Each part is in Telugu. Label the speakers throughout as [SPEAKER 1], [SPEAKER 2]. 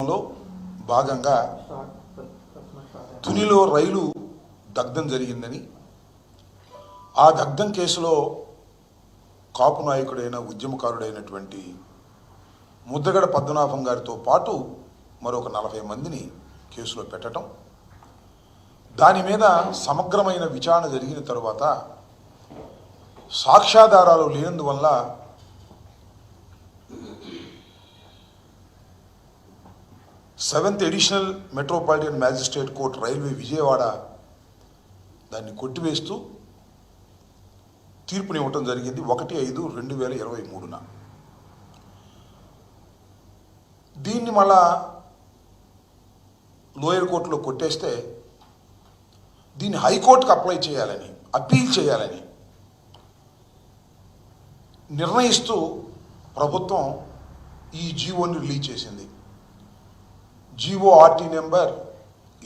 [SPEAKER 1] ఉద్యమంలో భాగంగా తునిలో రైలు దగ్ధం జరిగిందని, ఆ దగ్ధం కేసులో కాపు నాయకుడైన ఉద్యమకారుడైనటువంటి ముద్రగడ పద్మనాభం గారితో పాటు మరొక 40 మందిని కేసులో పెట్టడం, దాని మీద సమగ్రమైన విచారణ జరిగిన తరువాత సాక్ష్యాధారాలు లేనందువల్ల 7th additional metropolitan magistrate court railway Vijayawada దాన్ని కొట్టివేస్తూ తీర్పునివ్వటం జరిగింది 1/5/2023న. దీన్ని మళ్ళా లోయర్ కోర్టులో కొట్టేస్తే దీన్ని హైకోర్టుకు అప్లై చేయాలని, అప్పీల్ చేయాలని నిర్ణయిస్తూ ప్రభుత్వం ఈ జీవోని రిలీజ్ చేసింది. జీవో RT నెంబర్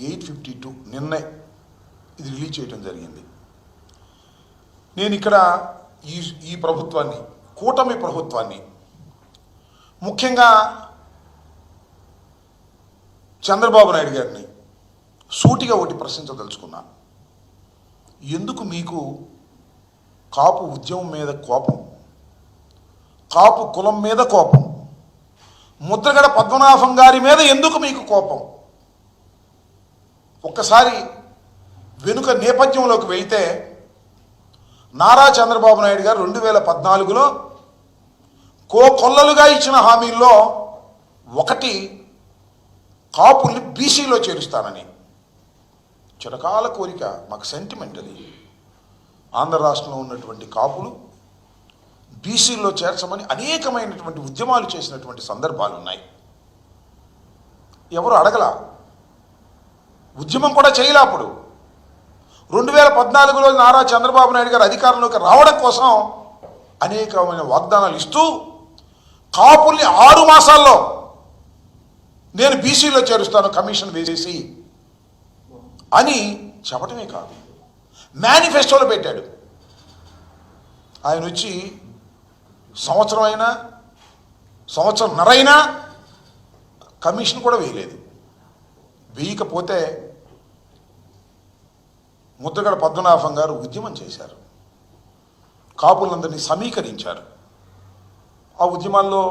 [SPEAKER 1] 852 నిన్నే ఇది రిలీజ్ చేయడం జరిగింది. నేను ఇక్కడ ఈ ప్రభుత్వాన్ని, కూటమి ప్రభుత్వాన్ని, ముఖ్యంగా చంద్రబాబు నాయుడు గారిని సూటిగా ఒకటి ప్రశ్నించదలుచుకున్నా. ఎందుకు మీకు కాపు ఉద్యమం మీద కోపం, కాపు కులం మీద కోపం, ముద్రగడ పద్మనాభం గారి మీద ఎందుకు మీకు కోపం? ఒక్కసారి వెనుక నేపథ్యంలోకి వెళ్తే నారా చంద్రబాబు నాయుడు గారు 2014లో కొల్లలుగా ఇచ్చిన హామీల్లో ఒకటి కాపుల్ని బీసీలో చేరుస్తానని. చిరకాల కోరిక, మాకు సెంటిమెంట్ అది. ఆంధ్ర రాష్ట్రంలో ఉన్నటువంటి కాపులు బీసీల్లో చేర్చమని అనేకమైనటువంటి ఉద్యమాలు చేసినటువంటి సందర్భాలు ఉన్నాయి. ఎవరు అడగల, ఉద్యమం కూడా చేయలే. అప్పుడు 2014లో నారా చంద్రబాబు నాయుడు గారు అధికారంలోకి రావడం కోసం అనేకమైన వాగ్దానాలు ఇస్తూ కాపుల్ని 6 మాసాల్లో నేను బీసీలో చేరుస్తాను కమిషన్ వేసేసి అని చెప్పటమే కాదు, మేనిఫెస్టోలో పెట్టాడు. ఆయన వచ్చి సంవత్సరంన్నరైనా కమిషన్ కూడా వేయలేదు. వేయకపోతే ముద్రగడ పద్మనాభం గారు ఉద్యమం చేశారు, కాపులందరినీ సమీకరించారు. ఆ ఉద్యమాల్లో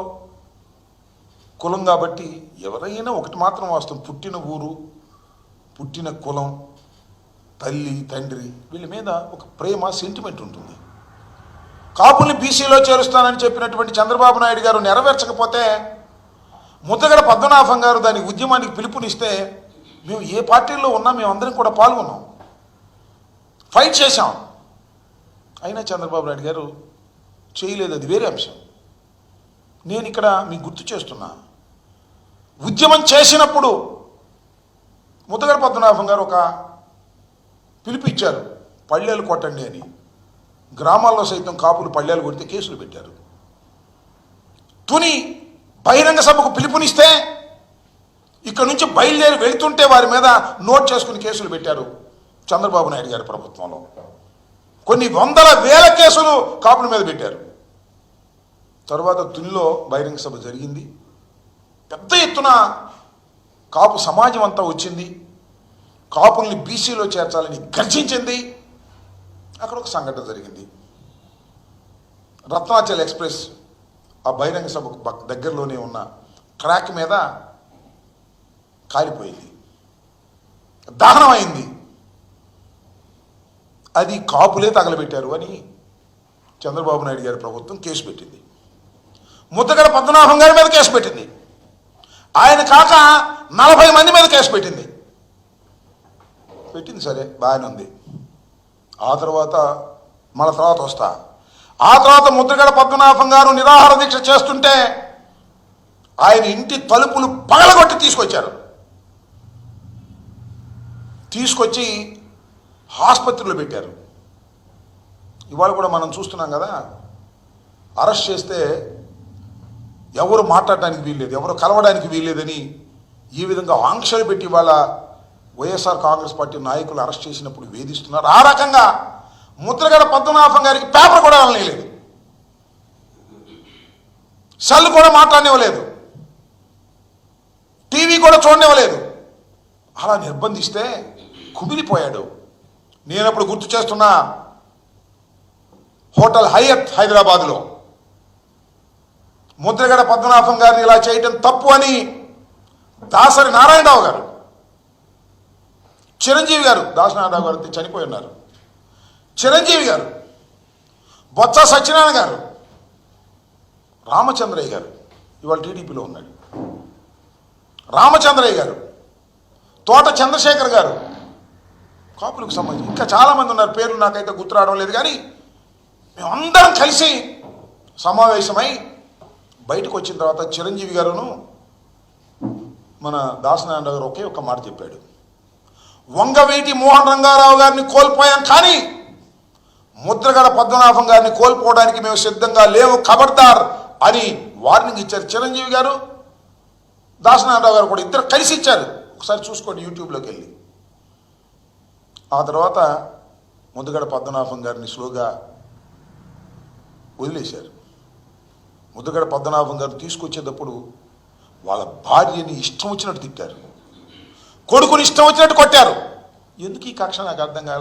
[SPEAKER 1] కులం కాబట్టి ఎవరైనా ఒకటి మాత్రం వాస్తవం, పుట్టిన ఊరు, పుట్టిన కులం, తల్లి తండ్రి, వీళ్ళ మీద ఒక ప్రేమ, సెంటిమెంట్ ఉంటుంది. కాపుల్ని బీసీలో చేరుస్తానని చెప్పినటువంటి చంద్రబాబు నాయుడు గారు నెరవేర్చకపోతే ముద్రగడ పద్మనాభం గారు దాని ఉద్యమానికి పిలుపునిస్తే మేము ఏ పార్టీల్లో ఉన్నా మేమందరం కూడా పాల్గొన్నాం, ఫైట్ చేశాం. అయినా చంద్రబాబు నాయుడు గారు చేయలేదు, అది వేరే అంశం. నేను ఇక్కడ మీకు గుర్తు చేస్తున్నా, ఉద్యమం చేసినప్పుడు ముద్రగడ పద్మనాభం గారు ఒక పిలుపు ఇచ్చారు, పళ్ళేలు కొట్టండి అని. గ్రామాల్లో సైతం కాపులు పళ్ళేలు కొడితే కేసులు పెట్టారు. తుని బహిరంగ సభకు పిలుపునిస్తే ఇక్కడ నుంచి బయలుదేరి వెళ్తుంటే వారి మీద నోట్ చేసుకుని కేసులు పెట్టారు చంద్రబాబు నాయుడు గారి ప్రభుత్వంలో. కొన్ని 100,000 కేసులు కాపుల మీద పెట్టారు. తరువాత తునిలో బహిరంగ సభ జరిగింది, పెద్ద ఎత్తున కాపు సమాజం అంతా వచ్చింది, కాపుల్ని బీసీలో చేర్చాలని గర్జించింది. అక్కడ ఒక సంఘటన జరిగింది. రత్నాచల్ ఎక్స్ప్రెస్ ఆ బహిరంగ సభకు దగ్గరలోనే ఉన్న ట్రాక్ మీద కాలిపోయింది, దహనం అయింది. అది కాపులే తగలబెట్టారు అని చంద్రబాబు నాయుడు గారి ప్రభుత్వం కేసు పెట్టింది. ముద్రగడ పద్మనాభం గారి మీద కేసు పెట్టింది. ఆయన కాక 40 మంది మీద కేసు పెట్టింది. సరే, బాగానే ఉంది. ఆ తర్వాత వస్తా. ఆ తర్వాత ముద్రగడ పద్మనాభం గారు నిరాహార దీక్ష చేస్తుంటే ఆయన ఇంటి తలుపులు పగలగొట్టి తీసుకొచ్చి ఆసుపత్రిలో పెట్టారు. ఇవాళ కూడా మనం చూస్తున్నాం కదా, అరెస్ట్ చేస్తే ఎవరు మాట్లాడడానికి వీల్లేదు, ఎవరు కలవడానికి వీల్లేదని ఈ విధంగా ఆంక్షలు పెట్టి ఇవాళ వైఎస్ఆర్ కాంగ్రెస్ పార్టీ నాయకులు అరెస్ట్ చేసినప్పుడు వేధిస్తున్నారు. ఆ రకంగా ముద్రగడ పద్మనాభం గారికి పేపర్ కూడా వెళ్ళలేదు, సెల్ కూడా మాట్లాడనివ్వలేదు, టీవీ కూడా చూడనివ్వలేదు. అలా నిర్బంధిస్తే కుమిలిపోయాడు. నేనప్పుడు గుర్తు చేస్తున్నా, హోటల్ హయత్ హైదరాబాద్లో ముద్రగడ పద్మనాభం గారిని ఇలా చేయటం తప్పు అని దాసరి నారాయణరావు గారు, చిరంజీవి గారు, దాసరి నారాయణరావు గారు చనిపోయి ఉన్నారు, చిరంజీవి గారు, బొత్స సత్యనారాయణ గారు, రామచంద్రయ్య గారు, ఇవాళ టీడీపీలో ఉన్నాడు, రామచంద్రయ్య గారు, తోట చంద్రశేఖర్ గారు, కాపులకు సంబంధించి ఇంకా చాలామంది ఉన్నారు, పేర్లు నాకైతే గుర్తు రావడం లేదు. కానీ మేమందరం కలిసి సమావేశమై బయటకు వచ్చిన తర్వాత చిరంజీవి గారును మన దాసనారాయణ గారు ఒకే ఒక్క మాట చెప్పాడు, వంగవీటి మోహన్ రంగారావు గారిని కోల్పోయాం, కానీ ముద్రగడ పద్మనాభం గారిని కోల్పోవడానికి మేము సిద్ధంగా లేవు, ఖబర్దార్ అని వార్నింగ్ ఇచ్చారు. చిరంజీవి గారు, దాసనారాయణరావు గారు కూడా ఇద్దరు కలిసి ఇచ్చారు. ఒకసారి చూసుకోండి యూట్యూబ్లోకి వెళ్ళి. ఆ తర్వాత ముద్రగడ పద్మనాభం గారిని స్లోగా వదిలేశారు. ముద్రగడ పద్మనాభం గారు తీసుకొచ్చేటప్పుడు వాళ్ళ భార్యని ఇష్టం వచ్చినట్టు తిట్టారు, కొడుకుని ఇష్టం వచ్చినట్టు కొట్టారు. ఎందుకు ఈ కక్ష నాకు అర్థం కాలే.